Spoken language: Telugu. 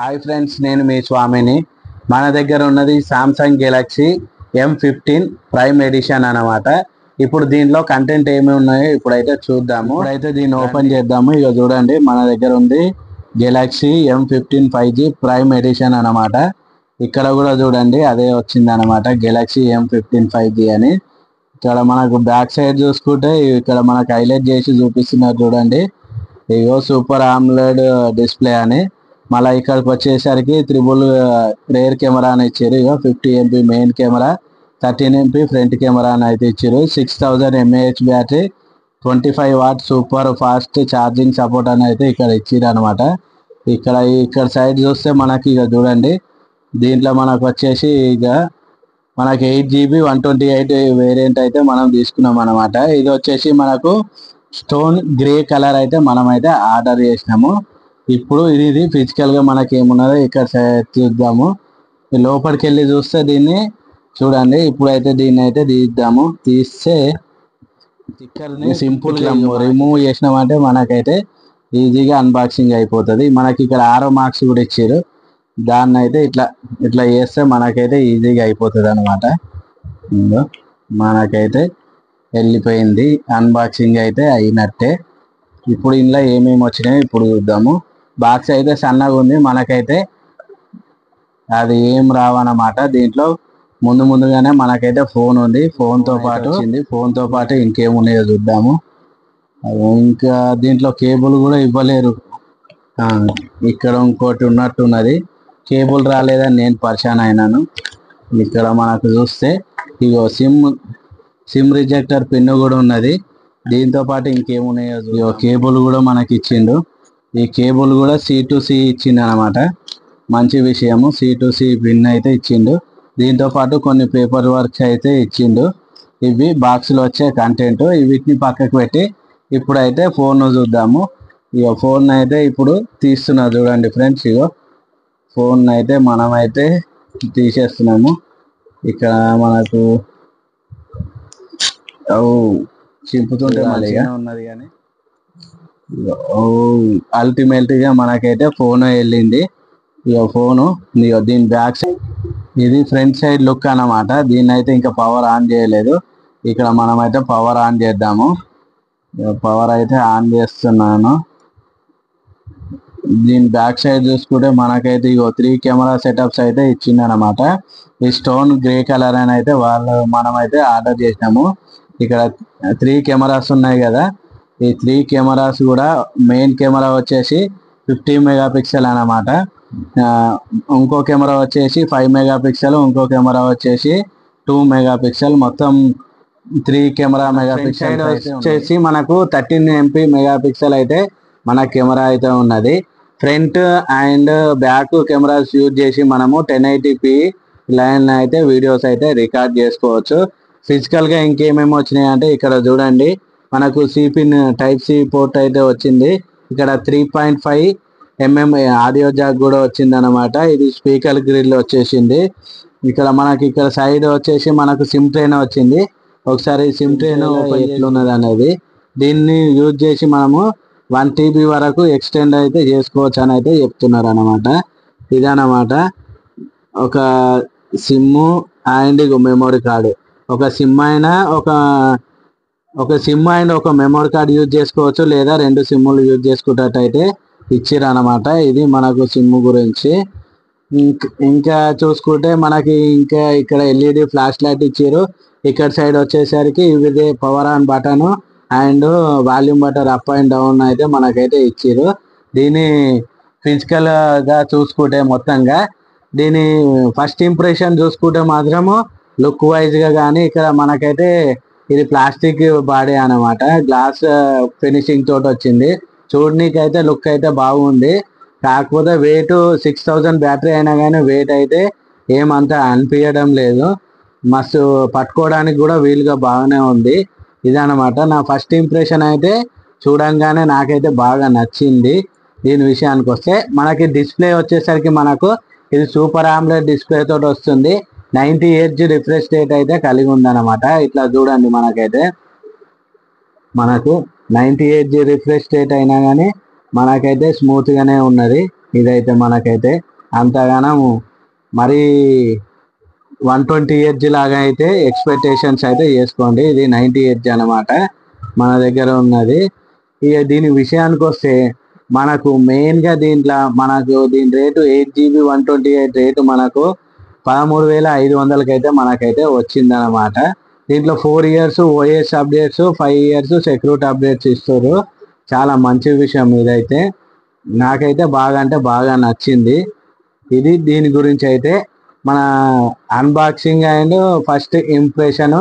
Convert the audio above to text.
హాయ్ ఫ్రెండ్స్, నేను మీ స్వామిని. మన దగ్గర ఉన్నది Samsung Galaxy M15 prime edition అన్నమాట. ఇప్పుడు దీనిలో కంటెంట్ ఏమి ఉన్నాయో ఇప్పుడైతే చూద్దాము. ఇప్పుడైతే దీన్ని ఓపెన్ చేద్దాము. ఇక చూడండి, మన దగ్గర ఉంది Galaxy M15 5G prime edition అన్నమాట. ఇక్కడ కూడా చూడండి, అదే వచ్చింది అనమాట, గెలాక్సీ M15 5G అని. ఇక్కడ మనకు బ్యాక్ సైడ్ చూసుకుంటే ఇక్కడ మనకు హైలైట్ చేసి చూపిస్తున్నారు చూడండి. ఇగో సూపర్ ఆమ్లెడ్ డిస్ప్లే అని. మళ్ళీ ఇక్కడికి వచ్చేసరికి త్రిబుల్ రేర్ కెమెరా అని ఇచ్చారు. ఇగో 50 MP main camera, 13 MP front camera అని అయితే ఇచ్చారు. 6000 mAh battery, 25 what super fast charging support అని అయితే ఇక్కడ ఇచ్చారు అనమాట. ఇక్కడ సైడ్ చూస్తే మనకి ఇక చూడండి, దీంట్లో మనకు వచ్చేసి ఇక మనకి 8GB 128 వేరియంట్ అయితే మనం తీసుకున్నాం అనమాట. ఇది వచ్చేసి మనకు స్టోన్ గ్రే కలర్ అయితే మనమైతే ఆర్డర్ చేసినాము. ఇప్పుడు ఇది ఫిజికల్ గా మనకి ఏమున్నదో ఇక్కడ చూద్దాము. లోపలికి వెళ్ళి చూస్తే దీన్ని చూడండి. ఇప్పుడైతే దీన్ని అయితే తీద్దాము. తీస్తే స్టిక్కర్ని సింపుల్ గా రిమూవ్ చేసినామంటే మనకైతే ఈజీగా అన్బాక్సింగ్ అయిపోతుంది. మనకి ఇక్కడ ఆరో మార్క్స్ కూడా ఇచ్చారు. దాన్ని అయితే ఇట్లా ఇట్లా చేస్తే మనకైతే ఈజీగా అయిపోతుంది అనమాట. మనకైతే వెళ్ళిపోయింది, అన్బాక్సింగ్ అయితే అయినట్టే. ఇప్పుడు ఇందులో ఏమేమి వచ్చినాయో ఇప్పుడు చూద్దాము. బాక్స్ అయితే సన్నగా ఉంది, మనకైతే అది ఏం రావన్నమాట. దీంట్లో ముందుగానే మనకైతే ఫోన్ ఉంది. ఫోన్తో పాటు ఇంకేమున్నాయో చూద్దాము. ఇంకా దీంట్లో కేబుల్ కూడా ఇవ్వలేరు. ఇక్కడ ఇంకోటి ఉన్నట్టున్నది, కేబుల్ రాలేదని నేను పరిశాన్ అయినాను. ఇక్కడ మనకు చూస్తే ఇగో సిమ్ రిజెక్టర్ పిన్ కూడా ఉన్నది. దీంతో పాటు ఇంకేమున్నాయో కేబుల్ కూడా మనకి ఇచ్చిండు. ఈ కేబుల్ కూడా C2C ఇచ్చిండు అనమాట. మంచి విషయము, C2C పిన్ అయితే ఇచ్చిండు. దీంతో పాటు కొన్ని పేపర్ వర్క్స్ అయితే ఇచ్చిండు. ఇవి బాక్స్లో వచ్చే కంటెంట్. వీటిని పక్కకు పెట్టి ఇప్పుడైతే ఫోన్ చూద్దాము. ఇక ఫోన్ అయితే ఇప్పుడు తీస్తున్నా చూడండి ఫ్రెండ్స్. ఇగో ఫోన్ అయితే మనమైతే తీసేస్తున్నాము. ఇక్కడ మనకు చింపుతుంటే ఉన్నది కానీ అల్టిమేట్ గా మనకైతే ఫోన్ వెళ్ళింది. ఇక ఫోను దీని బ్యాక్ సైడ్ ఇది ఫ్రంట్ సైడ్ లుక్ అన్నమాట. దీన్ని అయితే ఇంకా పవర్ ఆన్ చేయలేదు. ఇక్కడ మనమైతే పవర్ ఆన్ చేద్దాము. పవర్ అయితే ఆన్ చేస్తున్నాను. దీని బ్యాక్ సైడ్ చూసుకుంటే మనకైతే ఇగో 3 కెమెరా సెటప్స్ అయితే ఇచ్చింది అనమాట. ఈ స్టోన్ గ్రే కలర్ అని అయితే మనమైతే ఆర్డర్ చేసినాము. ఇక్కడ 3 కెమెరాస్ ఉన్నాయి కదా. ఈ 3 కెమెరాస్ కూడా మెయిన్ కెమెరా వచ్చేసి 50 మెగాపిక్సెల్ అనమాట. ఇంకో కెమెరా వచ్చేసి 5 మెగాపిక్సెల్, ఇంకో కెమెరా వచ్చేసి 2 మెగాపిక్సెల్, మొత్తం 3 కెమెరా మెగాపిక్సెల్ వచ్చేసి మనకు 13 MP మెగాపిక్సెల్ అయితే మన కెమెరా అయితే ఉన్నది. Front and back cameras use చేసి మనము 1080p లైన్ అయితే వీడియోస్ అయితే రికార్డ్ చేసుకోవచ్చు. ఫిజికల్ గా ఇంకేమేమి వచ్చినాయి అంటే ఇక్కడ చూడండి, మనకు సిపిన్ టైప్ సి పోర్ట్ అయితే వచ్చింది. ఇక్కడ 3.5 mm ఆడియో జాక్ కూడా వచ్చింది అనమాట. ఇది స్పీకర్ గ్రిల్ వచ్చేసింది. ఇక్కడ సైడ్ వచ్చేసి మనకు సిమ్ ట్రైన్ వచ్చింది. ఒకసారి సిమ్ ట్రైన్ ఎట్లున్నది అనేది దీన్ని యూజ్ చేసి మనము 1 TB వరకు ఎక్స్టెండ్ అయితే చేసుకోవచ్చు అని అయితే చెప్తున్నారు అనమాట. ఇదన్నమాట ఒక సిమ్ అండ్ మెమొరీ కార్డు. ఒక సిమ్ అయినా ఒక మెమొరీ కార్డు యూజ్ చేసుకోవచ్చు, లేదా 2 సిమ్ములు యూజ్ చేసుకున్నట్టయితే ఇచ్చిర్రు అనమాట. ఇది మనకు సిమ్ గురించి. ఇంకా చూసుకుంటే మనకి ఇంకా ఇక్కడ LED ఫ్లాష్ లైట్ ఇచ్చారు. ఇక్కడ సైడ్ వచ్చేసరికి ఇదే power on button and volume button up and down అయితే మనకైతే ఇచ్చారు. దీని ఫిజికల్ గా చూసుకుంటే మొత్తంగా దీని ఫస్ట్ ఇంప్రెషన్ చూసుకుంటే మాత్రము లుక్ వైజ్ గా కానీ ఇక్కడ మనకైతే ఇది ప్లాస్టిక్ బాడీ అనమాట. గ్లాస్ ఫినిషింగ్ తోటి వచ్చింది. చూడనీకైతే లుక్ అయితే బాగుంది. కాకపోతే వెయిట్ 6000 బ్యాటరీ అయినా కానీ వెయిట్ అయితే ఏమంతా అనిపించడం లేదు. మస్తు పట్టుకోవడానికి కూడా వీలుగా బాగానే ఉంది. ఇదనమాట నా ఫస్ట్ ఇంప్రెషన్. అయితే చూడంగానే నాకైతే బాగా నచ్చింది. దీని విషయానికి వస్తే మనకి డిస్ప్లే వచ్చేసరికి మనకు ఇది సూపర్ ఆమ్లెడ్ డిస్ప్లే తోటి వస్తుంది. 90 Hz రిఫ్రెష్ రేట్ అయితే కలిగి ఉందన్నమాట. ఇట్లా చూడండి, మనకు 90 Hz రిఫ్రెష్ రేట్ అయినా కానీ మనకైతే స్మూత్ గానే ఉన్నది. ఇదైతే మనకైతే అంతగానం మరి 120 Hz లాగా అయితే ఎక్స్పెక్టేషన్స్ అయితే చేసుకోండి. ఇది 90 Hz అనమాట మన దగ్గర ఉన్నది. ఇక దీని విషయానికి వస్తే మనకు మెయిన్గా దీని రేటు 8 GB 128 రేటు మనకు 13,500 అయితే మనకైతే వచ్చిందనమాట. దీంట్లో 4 years OS updates, 5 years security updates ఇస్తారు. చాలా మంచి విషయం ఇదైతే. నాకైతే బాగా అంటే బాగా నచ్చింది. ఇది దీని గురించి అయితే మన అన్బాక్సింగ్ అండ్ ఫస్ట్ ఇంప్రెషన్